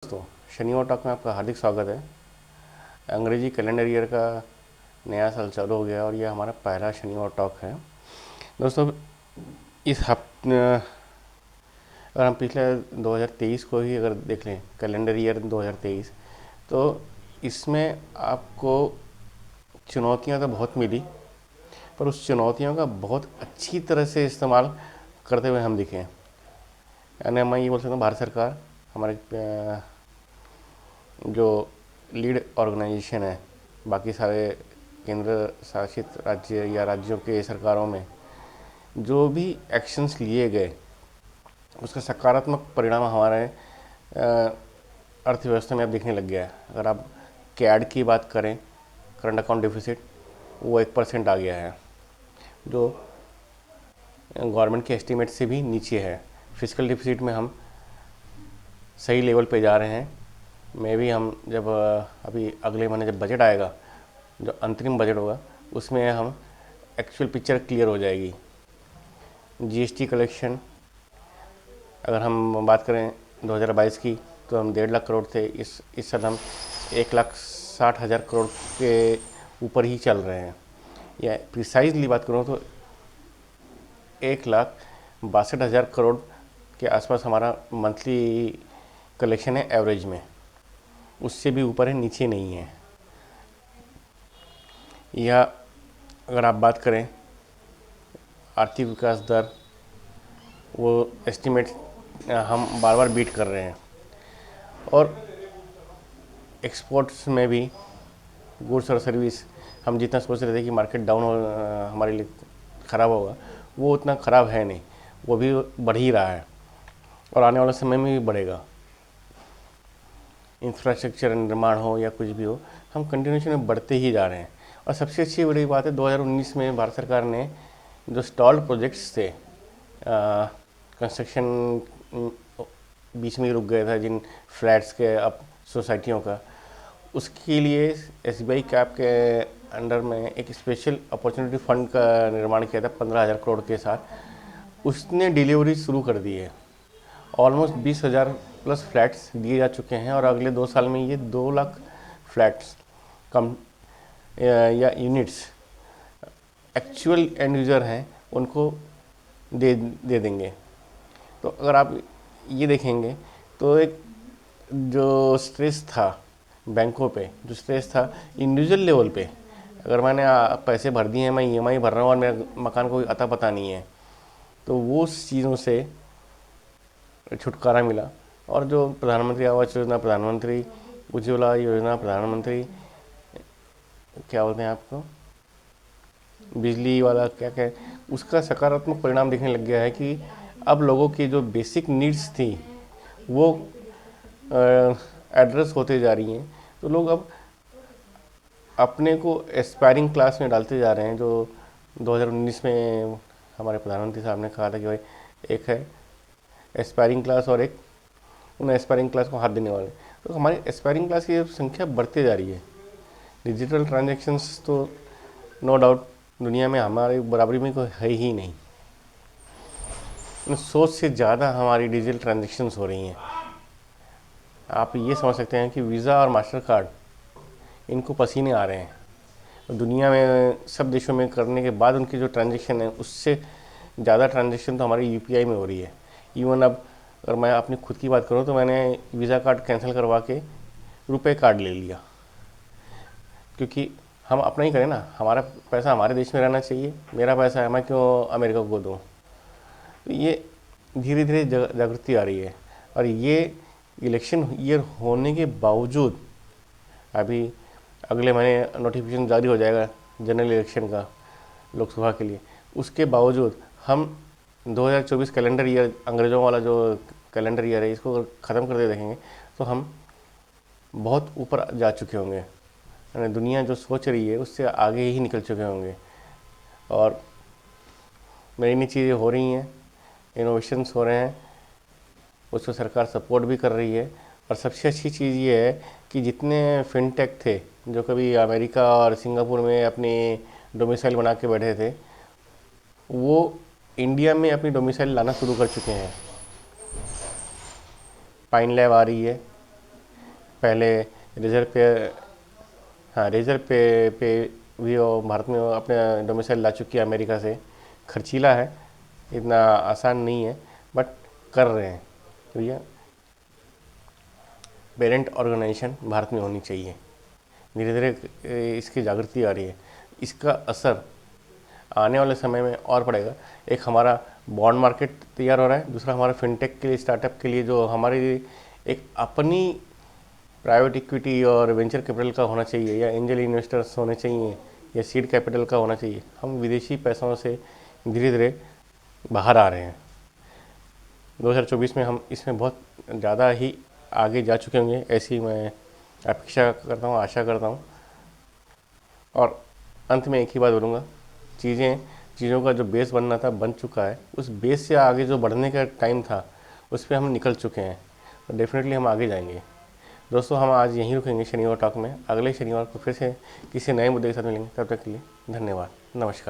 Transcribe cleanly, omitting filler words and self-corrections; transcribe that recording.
दोस्तों, शनिवार टॉक में आपका हार्दिक स्वागत है। अंग्रेजी कैलेंडर ईयर का नया साल चालू हो गया और यह हमारा पहला शनिवार टॉक है। दोस्तों, इस हफ्ते अगर हम पिछले 2023 को ही अगर देख लें, कैलेंडर ईयर 2023, तो इसमें आपको चुनौतियां तो बहुत मिली, पर उस चुनौतियों का बहुत अच्छी तरह से इस्तेमाल करते हुए हम दिखे। यानी मैं ये बोल सकता हूँ, भारत सरकार, हमारे जो लीड ऑर्गेनाइजेशन है, बाकी सारे केंद्र शासित राज्य या राज्यों के सरकारों में जो भी एक्शंस लिए गए, उसका सकारात्मक परिणाम हमारे अर्थव्यवस्था में अब दिखने लग गया है। अगर आप कैड की बात करें, करंट अकाउंट डिफिसिट, वो 1% आ गया है, जो गवर्नमेंट के एस्टीमेट से भी नीचे है। फिजिकल डिफिसिट में हम सही लेवल पे जा रहे हैं। मे भी हम जब अभी अगले महीने जब बजट आएगा, जो अंतरिम बजट होगा, उसमें हम एक्चुअल पिक्चर क्लियर हो जाएगी। जीएसटी कलेक्शन अगर हम बात करें 2022 की, तो हम 1.5 लाख करोड़ थे। इस साल हम 1,60,000 करोड़ के ऊपर ही चल रहे हैं। या प्रिसाइजली बात करूँ तो 1,62,000 करोड़ के आसपास हमारा मंथली कलेक्शन है एवरेज में। उससे भी ऊपर है, नीचे नहीं है। या अगर आप बात करें आर्थिक विकास दर, वो एस्टीमेट हम बार बार बीट कर रहे हैं। और एक्सपोर्ट्स में भी गुड्स और सर्विस, हम जितना सोच रहे थे कि मार्केट डाउन हमारे लिए ख़राब होगा, वो उतना ख़राब है नहीं, वो भी बढ़ ही रहा है और आने वाले समय में भी बढ़ेगा। इंफ्रास्ट्रक्चर निर्माण हो या कुछ भी हो, हम कंटिन्यूशन में बढ़ते ही जा रहे हैं। और सबसे अच्छी बड़ी बात है, 2019 में भारत सरकार ने जो स्टॉल्ड प्रोजेक्ट्स थे, कंस्ट्रक्शन बीच में ही रुक गया था जिन फ्लैट्स के, अब सोसाइटियों का, उसके लिए एसबीआई कैप के अंडर में एक स्पेशल अपॉर्चुनिटी फंड का निर्माण किया था 15,000 करोड़ के साथ। उसने डिलीवरी शुरू कर दी है। ऑलमोस्ट 20,000 प्लस फ्लैट्स दिए जा चुके हैं और अगले 2 साल में ये 2 लाख फ्लैट्स कम या यूनिट्स एक्चुअल एंड यूज़र हैं उनको दे देंगे। तो अगर आप ये देखेंगे तो एक जो स्ट्रेस था बैंकों पे, जो स्ट्रेस था इंडिविजुअल लेवल पे, अगर मैंने पैसे भर दिए हैं, मैं ईएमआई भर रहा हूँ और मेरा मकान को अता पता नहीं है, तो वो चीज़ों से छुटकारा मिला। और जो प्रधानमंत्री आवास योजना, प्रधानमंत्री उज्ज्वला योजना, प्रधानमंत्री क्या बोलते हैं आपको, बिजली वाला क्या क्या, उसका सकारात्मक परिणाम दिखने लग गया है कि अब लोगों की जो बेसिक नीड्स थी वो एड्रेस होते जा रही हैं। तो लोग अब अपने को एस्पायरिंग क्लास में डालते जा रहे हैं। जो 2019 में हमारे प्रधानमंत्री साहब ने कहा था कि भाई एक है एस्पायरिंग क्लास और एक उन एस्पायरिंग क्लास को हाथ देने वाले। तो हमारी एस्पायरिंग क्लास की संख्या बढ़ती जा रही है। डिजिटल ट्रांजैक्शंस तो नो डाउट दुनिया में हमारी बराबरी में कोई है ही नहीं। सोच से ज़्यादा हमारी डिजिटल ट्रांजैक्शंस हो रही हैं। आप ये समझ सकते हैं कि वीज़ा और मास्टर कार्ड, इनको पसीने आ रहे हैं। दुनिया में सब देशों में करने के बाद उनकी जो ट्रांजैक्शन है, उससे ज़्यादा ट्रांजैक्शन तो हमारी यूपीआई में हो रही है। इवन अब अगर मैं अपनी खुद की बात करूँ तो मैंने वीज़ा कार्ड कैंसिल करवा के रुपए कार्ड ले लिया, क्योंकि हम अपना ही करें ना, हमारा पैसा हमारे देश में रहना चाहिए। मेरा पैसा है, मैं क्यों अमेरिका को दूँ। तो ये धीरे धीरे जागृति आ रही है। और ये इलेक्शन ईयर होने के बावजूद, अभी अगले महीने नोटिफिकेशन जारी हो जाएगा जनरल इलेक्शन का लोकसभा के लिए, उसके बावजूद हम 2024 कैलेंडर ईयर, अंग्रेज़ों वाला जो कैलेंडर ईयर है, इसको ख़त्म करते देखेंगे तो हम बहुत ऊपर जा चुके होंगे। यानी दुनिया जो सोच रही है उससे आगे ही निकल चुके होंगे और नई नई चीज़ें हो रही हैं, इनोवेशंस हो रहे हैं, उसको सरकार सपोर्ट भी कर रही है। और सबसे अच्छी चीज़ ये है कि जितने फिनटेक थे जो कभी अमेरिका और सिंगापुर में अपनी डोमिसाइल बना के बैठे थे, वो इंडिया में अपनी डोमिसाइल लाना शुरू कर चुके हैं। पाइन लैब आ रही है, पहले रिजर्व पे, हाँ रिजर्व पे भी वो भारत में वो अपने डोमिसाइल ला चुकी है अमेरिका से। खर्चीला है, इतना आसान नहीं है, बट कर रहे हैं। तो ये पेरेंट ऑर्गेनाइजेशन भारत में होनी चाहिए। धीरे धीरे इसकी जागृति आ रही है। इसका असर आने वाले समय में और पड़ेगा। एक हमारा बॉन्ड मार्केट तैयार हो रहा है, दूसरा हमारा फिनटेक के लिए, स्टार्टअप के लिए जो हमारी एक अपनी प्राइवेट इक्विटी और वेंचर कैपिटल का होना चाहिए, या एंजल इन्वेस्टर्स होने चाहिए, या सीड कैपिटल का होना चाहिए। हम विदेशी पैसों से धीरे धीरे बाहर आ रहे हैं। 2024 में हम इसमें बहुत ज़्यादा ही आगे जा चुके होंगे, ऐसी मैं अपेक्षा करता हूँ, आशा करता हूँ। और अंत में एक ही बात बोलूँगा, चीज़ों का जो बेस बनना था बन चुका है। उस बेस से आगे जो बढ़ने का टाइम था उस पर हम निकल चुके हैं, तो डेफिनेटली हम आगे जाएंगे। दोस्तों, हम आज यहीं रुकेंगे शनिवार टॉक में। अगले शनिवार को फिर से किसी नए मुद्दे के साथ मिलेंगे। तब तक के लिए धन्यवाद, नमस्कार।